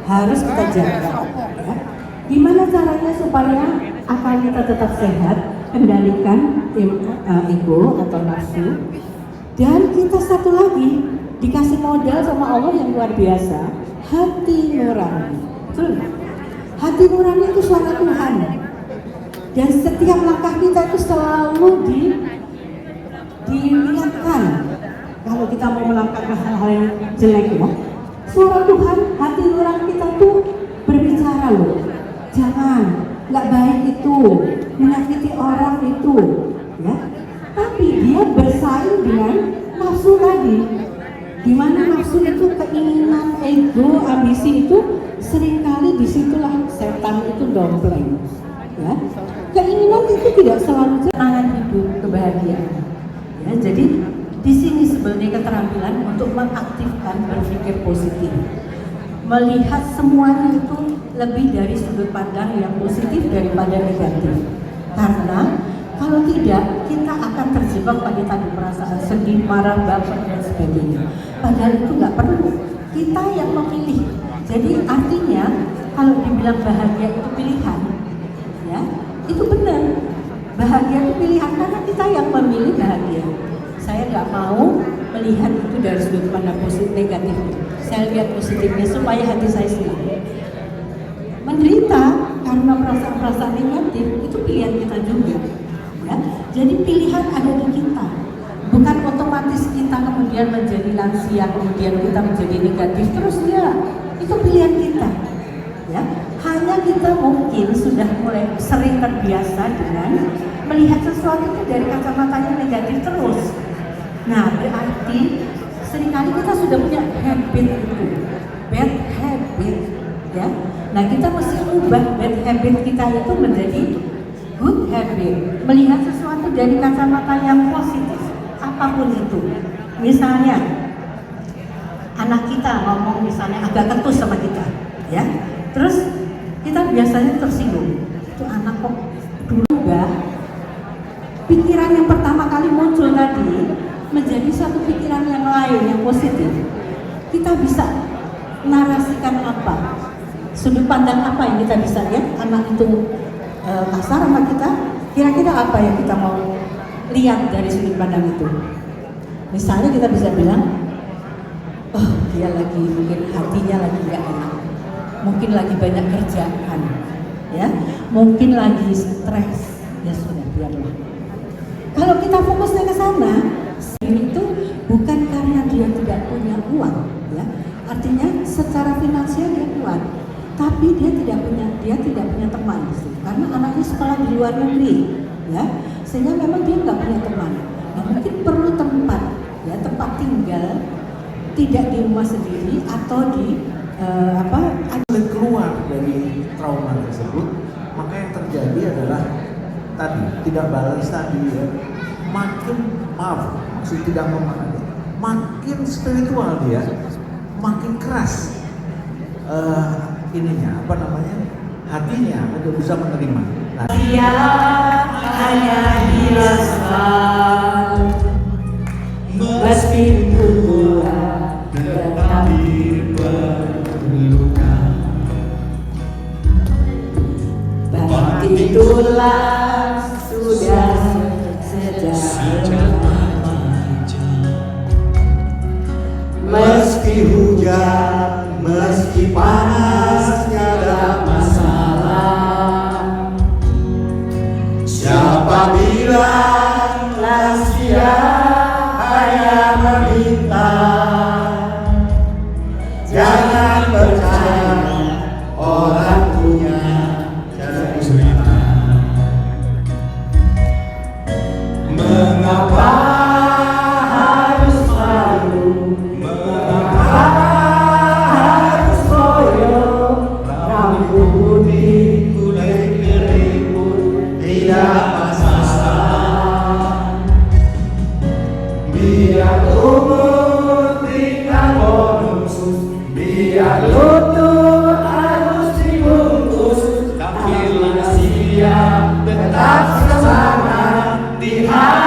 harus kita jaga. Ya. Gimana caranya supaya akal kita tetap sehat, kendalikan ego atau nafsu. Dan kita satu lagi dikasih modal sama Allah yang luar biasa, hati nurani. Betul nggak? Hati nurani itu suara Tuhan. Dan setiap langkah kita itu selalu diingatkan kalau kita mau melangkah ke hal-hal yang jelek ya. Suara Tuhan, hati nurani kita tuh berbicara loh. Jangan, nggak baik itu, menyakiti orang itu, ya. Tapi dia bersaing dengan nafsu tadi. Dimana nafsu itu keinginan, ego, ambisi itu seringkali disitulah setan itu dompleng. Ya. Keinginan itu tidak selalu kenangan hidup, kebahagiaan. Ya, jadi di sini sebenarnya keterampilan untuk mengaktifkan berpikir positif, melihat semuanya itu lebih dari sudut pandang yang positif daripada negatif. Karena kalau tidak, kita akan terjebak pada tadi perasaan sedih, marah, baper dan sebagainya. Padahal itu nggak perlu. Kita yang memilih. Jadi artinya kalau dibilang bahagia itu pilihan, ya itu benar. Bahagia itu pilihan karena kita yang memilih bahagia. Saya nggak mau melihat itu dari sudut pandang positif negatif. Saya lihat positifnya supaya hati saya senang. Menderita karena perasaan-perasaan negatif itu pilihan kita juga. Ya, jadi pilihan ada di kita. Bukan otomatis kita kemudian menjadi lansia, kemudian kita menjadi negatif terus ya. Itu pilihan kita. Ya, hanya kita mungkin sudah mulai sering terbiasa dengan melihat sesuatu itu dari kacamata yang negatif terus. Nah, berarti seringkali kita sudah punya habit itu, bad habit, ya. Nah, kita mesti ubah bad habit kita itu menjadi good habit, melihat sesuatu dari kacamata yang positif, apapun itu. Misalnya, anak kita ngomong misalnya agak ketus sama kita, ya. Terus kita biasanya tersinggung. Itu anak kok dulu enggak? Pikiran yang pertama kali muncul tadi menjadi satu pikiran yang lain yang positif. Kita bisa narasikan apa? Sudut pandang apa yang kita bisa lihat? Anak itu kasar sama kita, kira-kira apa yang kita mau lihat dari sudut pandang itu? Misalnya kita bisa bilang, oh dia lagi mungkin hatinya lagi nggak enak, mungkin lagi banyak kerjaan, ya, mungkin lagi stres, ya sudah biarlah. Kalau kita fokusnya ke sana, itu bukan karena dia tidak punya uang, ya, artinya secara finansial dia kuat. Tapi dia tidak punya teman, karena anaknya sekolah di luar negeri, ya, sehingga memang dia nggak punya teman. Nah, mungkin perlu tempat, ya, tempat tinggal, tidak di rumah sendiri atau di keluar dari trauma tersebut, maka yang terjadi adalah tadi tidak balance tadi, ya, makin maksud tidak memahami, makin spiritual dia, makin keras. Ininya hatinya untuk bisa menerima. Dia hanya dirasakan meski Tuhan tetapi perlukan batin tulang sudah sejak lama. Meski hujan, meski panasnya ada masalah, siapa bilang lansia hanya meminta? Jangan percaya orang punya cerita. Mengapa harus malu? Biar umur tinggal bonus, biar lutut harus dibungkus, tapi lansia tetap semangat di hati.